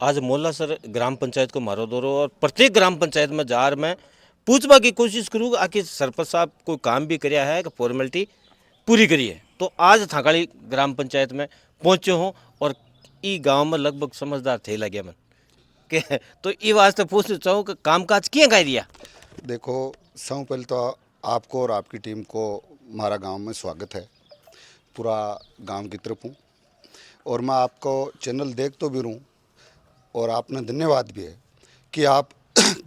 आज मोहल्ला सर ग्राम पंचायत को मारो दौरो और प्रत्येक ग्राम पंचायत में जार मैं पूछवा की कोशिश करूँगा आखिर सरपंच साहब कोई काम भी कराया है कि फॉर्मेलिटी पूरी करी है। तो आज थाकाड़ी ग्राम पंचायत में पहुँचे हों और ई गांव में लगभग समझदार थे लगे मन के तो ई वास्ते पूछना चाहूँ कि कामकाज किए कह दिया। देखो, सबसे पहले तो आपको और आपकी टीम को हमारा गांव में स्वागत है। पूरा गांव की तरफ हूँ और मैं आपको चैनल देख तो भी रहूँ और आपने धन्यवाद भी है कि आप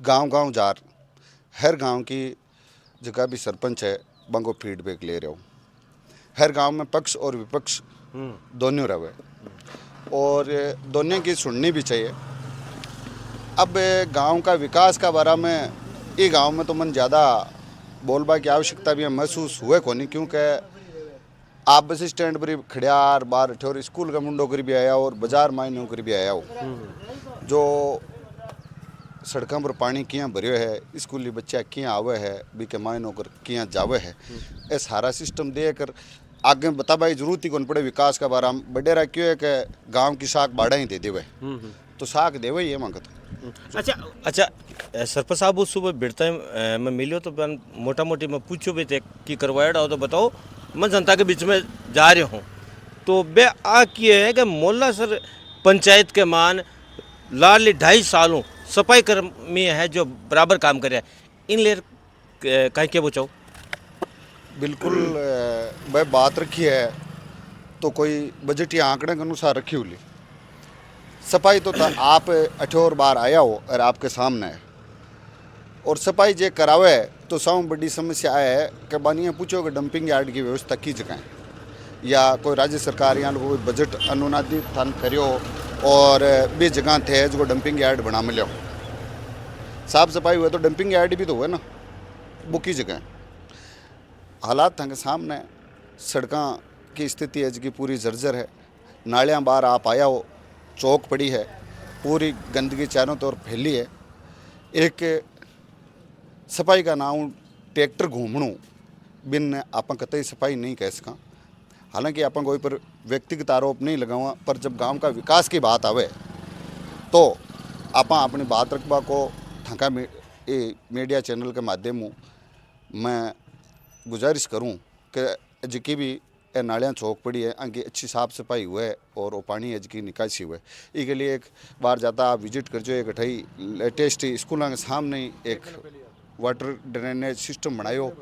गांव-गांव जार हर गांव की जगह भी सरपंच है बंगो फीडबैक ले रहे हो। हर गांव में पक्ष और विपक्ष दोनों रहे और दोनों की सुननी भी चाहिए। अब गांव का विकास का बारे में ये गांव में तो मन ज़्यादा बोलबा की आवश्यकता भी महसूस हुए को नहीं, क्योंकि आप बस स्टैंड पर खड़ियार बार ठोर स्कूल का मुंडो कर भी आया और बाजार मायने कर भी आया हो। जो सड़कों पर पानी किया भरियो है, स्कूली बच्चा किया आवे है, बी के मायने कर किया जावे है, ये सारा सिस्टम देकर आगे बता भाई जरूरत ही कौन पड़े विकास का बारे में बडेरा क्यों है कि गांव की साख बाड़ा ही दे देवे तो साख देवे ही है मांगत। अच्छा सरपंच साहब उस सुबह बिड़ता मैं मिलो तो मोटा मोटी मैं पूछो भी थे कि करवाया हो तो बताओ, मैं जनता के बीच में जा रहा हूँ तो बे आ किए है कि मोहल्ला सर पंचायत के मान लाल 2.5 सालों सफाई कर्मी है जो बराबर काम करे इन लेर कहीं के बचाओ। बिल्कुल भाई बात रखी है तो कोई बजट या आंकड़े के अनुसार रखी हुई सफाई तो आप 18 बार आया हो और आपके सामने है और सफाई जे करावे तो सब बड़ी समस्या है कि बानिया पूछो कि डंपिंग यार्ड की व्यवस्था की जगह या कोई राज्य सरकार या कोई बजट अनुनादित थान करियो और भी जगह थे जो डंपिंग यार्ड बना मिलो। साफ सफाई हुए तो डंपिंग यार्ड भी तो हुए ना, वो की जगह हालात थे सामने। सड़कों की स्थिति है जी पूरी जर्जर है, नालियाँ बाहर आप आया हो चौक पड़ी है, पूरी गंदगी चारों तरफ फैली है। एक सफाई का नाम ट्रैक्टर घूमणु बिन आप कतई सफाई नहीं कह सका। हालांकि आप कोई पर व्यक्तिगत आरोप नहीं लगावा, पर जब गांव का विकास की बात आवे तो आप अपनी बात रखबा को थका मीडिया चैनल के माध्यम मैं गुजारिश करूं कि जिकी भी नालियाँ चौक पड़ी है आगे अच्छी साफ सफाई हुए और वो पानी है जिकी निकासी हुए। इसके लिए एक बार जाता आप विजिट कर जो एक अठाई लेटेस्ट स्कूलों के सामने एक वाटर ड्रेनेज सिस्टम बनायो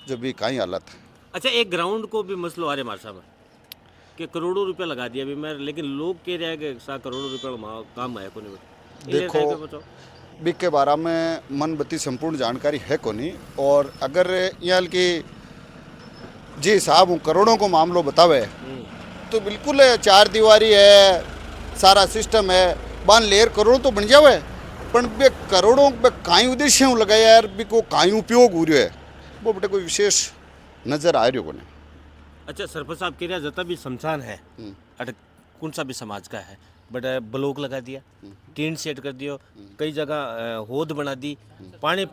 जो भी कहीं हालत है। अच्छा एक ग्राउंड को भी मसलो आ रहे हमारे साहब कि करोड़ों रुपया लगा दिया अभी मैं, लेकिन लोग कह रहे हैं कि 7 करोड़ रुपया काम आया को नहीं। देखो बिक के बारे में मन बत्ती संपूर्ण जानकारी है को नहीं, और अगर यहाँ की जी साहब हूँ करोड़ों को मामलो बतावे तो बिल्कुल 4 दीवारी है, सारा सिस्टम है, बान लेर करोड़ तो बन जावे पर बे करोड़ों पे काई उद्देश्य लगाया यार, बी को काई उपयोग हो रहा है वो बेटे कोई विशेष नजर आ रही हो नहीं। अच्छा सरपंच साहब कह रहे जता भी शमशान है अट कौन सा भी समाज का है बट ब्लॉक लगा दिया, टीन सेट कर दियो, कई जगह होद बना दी, पानी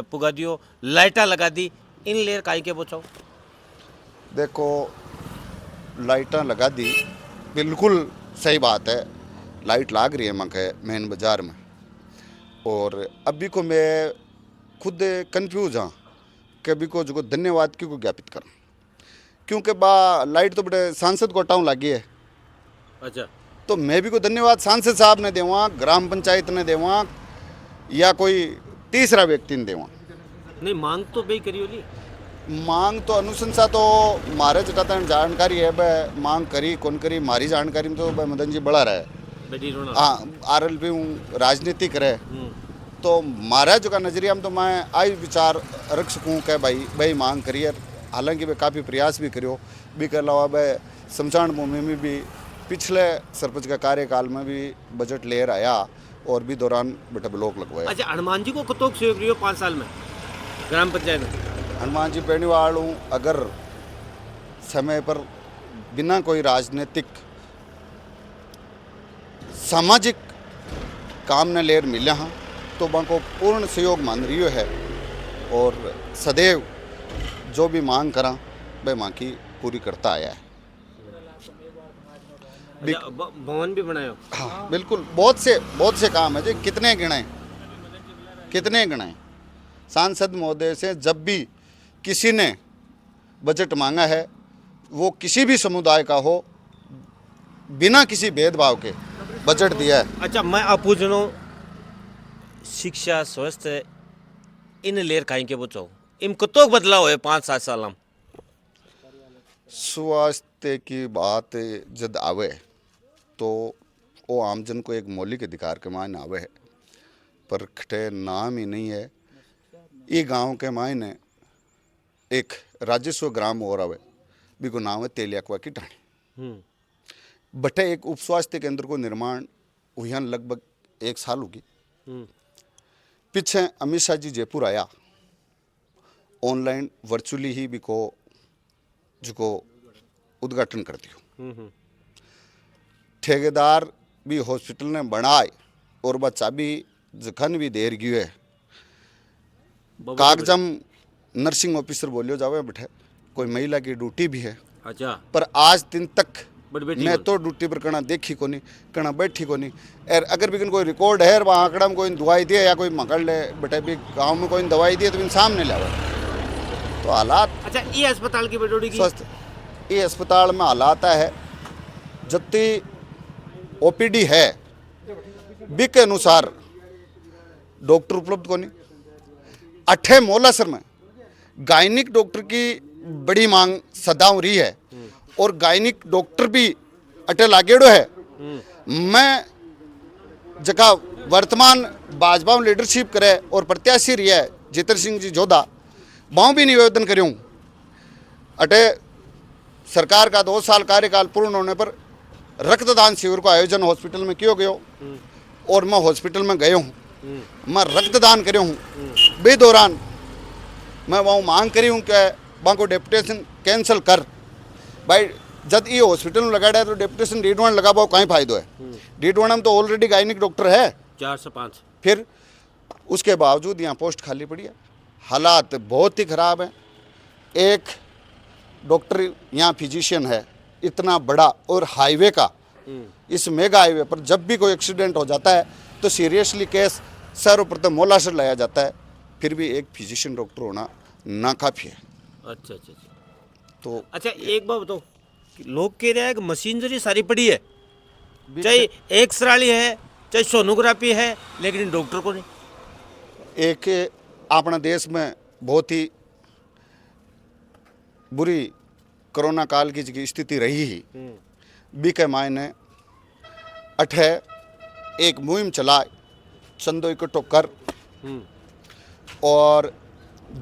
पुगा दियो, लाइटा लगा दी, इन लेर काई के बचाओ। देखो लाइटा लगा दी बिल्कुल सही बात है, लाइट लाग रही है मके मेन बाजार में और अभी को मैं खुद कंफ्यूज हाँ कि अभी को जो धन्यवाद क्यों को ज्ञापित करूँ, क्योंकि बा लाइट तो बड़े सांसद को टाउन लगी है। अच्छा तो मैं भी को धन्यवाद सांसद साहब ने देवा, ग्राम पंचायत ने देवा या कोई तीसरा व्यक्ति ने देवा। नहीं मांग तो भाई करी होली, मांग तो अनुशंसा तो मारे जटाता जानकारी है भाई मांग करी कौन करी मारी जानकारी में तो भाई मदन जी बड़ा रहे। हाँ RLP राजनीति करे तो मारा जो का नजरिया में तो मैं आई विचार रख सकूँ कि भाई मांग करिए। हालांकि मैं काफ़ी प्रयास भी करियो भी कर अलावा भाई शमशान भूमि में भी पिछले सरपंच का कार्यकाल में भी बजट लेकर आया और भी दौरान बेटा ब्लॉक लगवाया। अच्छा हनुमान जी को कतोक सहयोग रही हो 5 साल में ग्राम पंचायत में? हनुमान जी पेड़ीवाड़ हूँ, अगर समय पर बिना कोई राजनीतिक सामाजिक काम न लेर मिले हाँ तो को पूर्ण सहयोग मान रही है और सदैव जो भी मांग करा वह माँ की पूरी करता आया है। अच्छा, भवन भी बनायो। हाँ बिल्कुल, बहुत से काम है जी, कितने गिनाएं। सांसद महोदय से जब भी किसी ने बजट मांगा है, वो किसी भी समुदाय का हो, बिना किसी भेदभाव के बजट दिया है। अच्छा, मैं आप पूछ रहा हूँ, शिक्षा स्वास्थ्य इन लेर कहीं के बचाओ, इन कतो बदलाव है 5-7 साल में? स्वास्थ्य की बात जब आवे तो वो आमजन को एक मौलिक अधिकार के मायने आवे है, पर खटे नाम ही नहीं है। ये गांव के मायने एक राजस्व ग्राम और आवे, बिको नाम है तेलियाकुआ की ढाणी। बटे एक उप स्वास्थ्य केंद्र को निर्माण हुआ लगभग 1 साल होगी। पीछे अमित शाह जी जयपुर आया, ऑनलाइन वर्चुअली ही बिको जिको उद्घाटन कर दियो। ठेकेदार भी हॉस्पिटल ने बनाए और बा चाबी जखन भी देर गयो है। कागजम नर्सिंग ऑफिसर बोलियो जावे बैठे, कोई महिला की ड्यूटी भी है। अच्छा, पर आज दिन तक बैठी मैं तो ड्यूटी पर कना देखी को नहीं, कना बैठी को नहीं। और अगर भी कोई रिकॉर्ड है वहाँ आंकड़ा में कोई दवाई दिए या कोई मकड़ ले बैठे भी गाँव में कोई दवाई दिए तो इन सामने लावे तो हालात। अच्छा, ये अस्पताल की बेटोड़ी की स्वस्थ ये अस्पताल में हालात है जत्ती ओपीडी है बी के अनुसार डॉक्टर उपलब्ध को नहीं। अठे मोलासर में गायनिक डॉक्टर की बड़ी मांग सदा हो रही है और गायनिक डॉक्टर भी अटे लागेड़ो है। मैं जगह वर्तमान भाजपा में लीडरशिप करे और प्रत्याशी रही है जितेंद्र सिंह जी जोधा, वहाँ भी निवेदन करूँ अटे सरकार का 2 साल कार्यकाल पूर्ण होने पर रक्तदान शिविर का आयोजन हॉस्पिटल में किया गया और मैं हॉस्पिटल में गया हूँ, मैं रक्तदान करे हूँ। बे दौरान मैं वहाँ मांग करी हूँ कि वहाँ को डेपुटेशन कैंसिल कर भाई। जब ये हॉस्पिटल में लगाया है तो डेपुटेशन डीडवान लगा पाओ कहीं फायदो है। डीडवान में तो ऑलरेडी गायनिक डॉक्टर है 4 से 5, फिर उसके बावजूद यहाँ पोस्ट खाली पड़ी है। हालात बहुत ही ख़राब हैं। एक डॉक्टर यहाँ फिजिशियन है इतना बड़ा और हाईवे का, इस मेगा हाईवे पर जब भी कोई एक्सीडेंट हो जाता है तो सीरियसली केस सर्वप्रथम मोलासर लाया जाता है, फिर भी एक फिजिशियन डॉक्टर होना नाकाफी है। अच्छा अच्छा अच्छा। तो अच्छा, एक बात बताओ, लोग कह रहे हैं कि मशीनरी सारी पड़ी है, चाहे एक्सराली है चाहे सोनोग्राफी है, लेकिन डॉक्टर को नहीं। एक अपना देश में बहुत ही बुरी कोरोना काल की जो स्थिति रही ही बी के मायने अठे एक मुहिम चलाए चंदो इकट्ठो कर और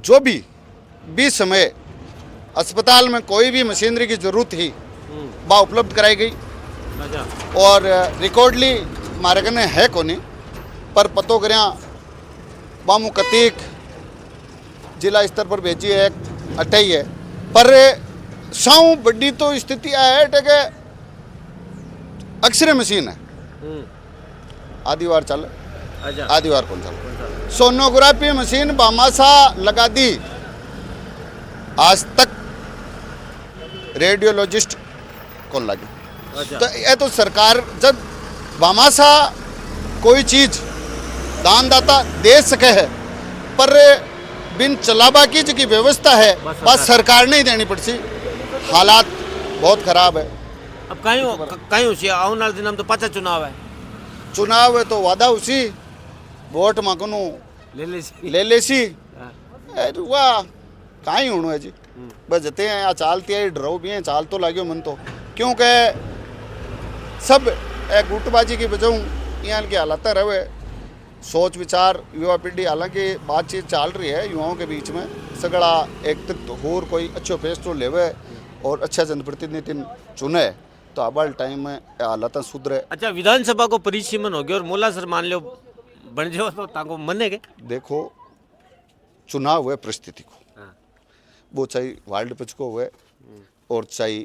जो भी समय अस्पताल में कोई भी मशीनरी की जरूरत थी वह उपलब्ध कराई गई। अच्छा, और रिकॉर्डली हमारे कने है को नहीं, पर पतो करिया बामू कतीक जिला स्तर पर भेजी है अठे ही है। पर साऊ बड़ी तो स्थिति है कि अक्सरे मशीन है आदिवार चल। अच्छा, आदिवार कौन चल सोनोग्राफी मशीन बामासा लगा दी, आज तक रेडियोलॉजिस्ट कौन लगे। अच्छा, तो ये तो सरकार जब बामासा कोई चीज दानदाता दे सके है, पर बिन चलाबा की जो की व्यवस्था है बस सरकार ने ही देनी पड़ती। हालात बहुत खराब है। अब कहीं उसी आने वाले दिन में तो पता चुनाव है। चुनाव है तो वादा उसी वोट मांगनो ले ले सी वाह कहीं होनो है जी। बस जते हैं यहाँ चालती है डरो भी हैं, चाल तो लाग्यो मन तो, क्योंकि सब गुटबाजी की वजह यहाँ की हालत रहे सोच विचार युवा पीढ़ी। हालांकि बातचीत चल रही है युवाओं के बीच में, सगड़ा एक होर कोई अच्छो फैसलो लेवे और अच्छा जनप्रतिनिधि चुने तो आबा टाइम में हालत सुधरे। अच्छा, विधानसभा को परिसीमन हो गया और मोलासर मान लो बन जाओ तो ताको मने के। देखो चुनाव हुए परिस्थिति को, वो चाहे वार्ड पंच को हुए और चाहे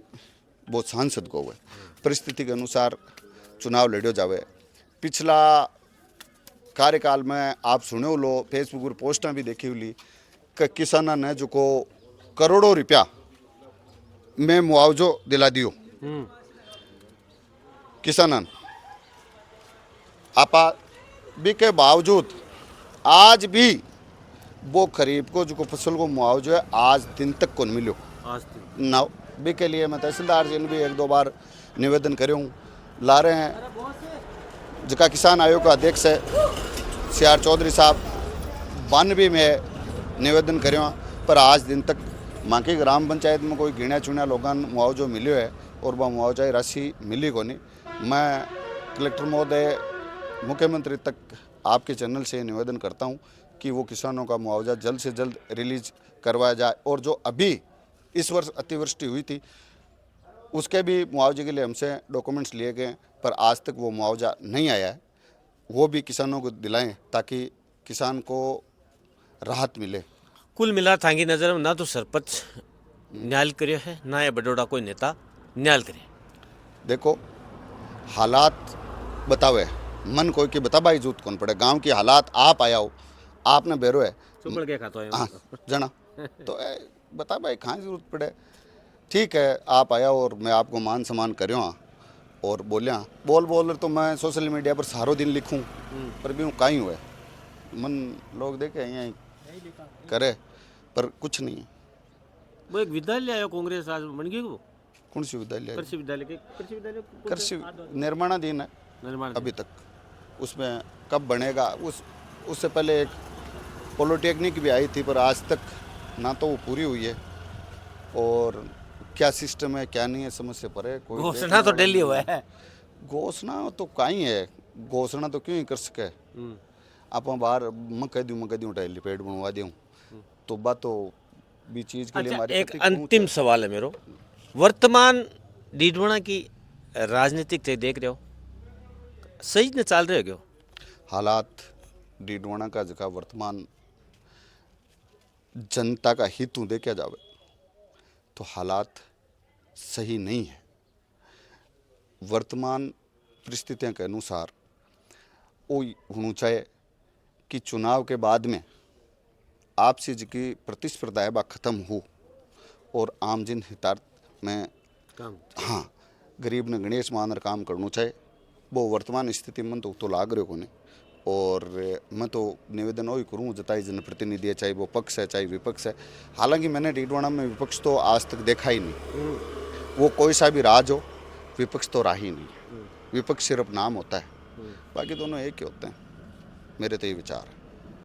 वो सांसद को हुए, परिस्थिति के अनुसार चुनाव लड़ियो जावे। पिछला कार्यकाल में आप सुने लो, फेसबुक पर पोस्टा भी देखी हुई कि किसाना ने जो को करोड़ों रुपया में मुआवजो दिला दियो। किसानन आपा भी के बावजूद आज भी वो खरीफ को जो फसल को मुआवजा है आज दिन तक कौन मिलो आज ना भी के लिए मैं तहसीलदार जी ने भी 1-2 बार निवेदन करे हूँ ला रहे हैं। जिका किसान आयोग का अध्यक्ष है CR चौधरी साहब 92 में निवेदन करे पर आज दिन तक माँ की ग्राम पंचायत में कोई गिणा चुनिया लोगों मुआवजो मिलो है और वह मुआवजा राशि मिली को नहीं। मैं कलेक्टर महोदय मुख्यमंत्री तक आपके चैनल से निवेदन करता हूं कि वो किसानों का मुआवजा जल्द से जल्द रिलीज करवाया जाए और जो अभी इस वर्ष अतिवृष्टि हुई थी उसके भी मुआवजे के लिए हमसे डॉक्यूमेंट्स लिए गए पर आज तक वो मुआवजा नहीं आया है, वो भी किसानों को दिलाएं ताकि किसान को राहत मिले। कुल मिला थांगी नज़र में ना तो सरपंच न्याय करियो है ना ये बडोड़ा कोई नेता न्याय करे। देखो हालात बतावे मन कोई के बता भाई जूत कौन पड़े गांव की हालात आप आया हो आपने बेरो है चुपड़ के खाता है हाँ जना तो बता भाई कहाँ जरूरत पड़े। ठीक है आप आया और मैं आपको मान सम्मान करो और बोलिया बोल तो मैं सोशल मीडिया पर सारो दिन लिखूं पर भी कहीं हुए मन लोग देखे यहीं करे पर कुछ नहीं है। वो एक विद्यालय आया कांग्रेस आज बन गई वो कौन सी विद्यालय कृषि विद्यालय कृषि निर्माणाधीन है निर्माण अभी तक उसमें कब बनेगा उससे पहले एक पॉलिटेक्निक भी आई थी पर आज तक ना तो वो पूरी हुई है और क्या सिस्टम है क्या नहीं है समझ से परे कोई घोषणा तो दिल्ली हुआ है। घोषणा तो कहीं है घोषणा तो क्यों ही कर सके आप बाहर मैं कह दूँ हेलीपैड बनवा दूँ तो बात तो भी चीज़ के लिए अच्छा, हमारी एक अंतिम सवाल है मेरो वर्तमान डीडवाना की राजनीतिक ते देख रहे हो सही न चल रहे हो क्यों हालात डीडवाना का जगह वर्तमान जनता का हित देखा जावे तो हालात सही नहीं है। वर्तमान परिस्थितियों के अनुसार वो होना चाहिए कि चुनाव के बाद में आपसी जी प्रतिस्पर्धा है वह खत्म हो और आम जन हितार्थ में काम हाँ गरीब ने गणेश मानर काम करना चाहिए। वो वर्तमान स्थिति में तो लाग रहे को नहीं और मैं तो निवेदन वही करूँ जताई जनप्रतिनिधि है चाहे वो पक्ष है चाहे विपक्ष है। हालांकि मैंने डीडवाना में विपक्ष तो आज तक देखा ही नहीं, वो कोई सा भी राज हो विपक्ष तो रहा ही नहीं। विपक्ष सिर्फ नाम होता है, बाकी दोनों एक ही होते हैं। मेरे तो ये विचार है।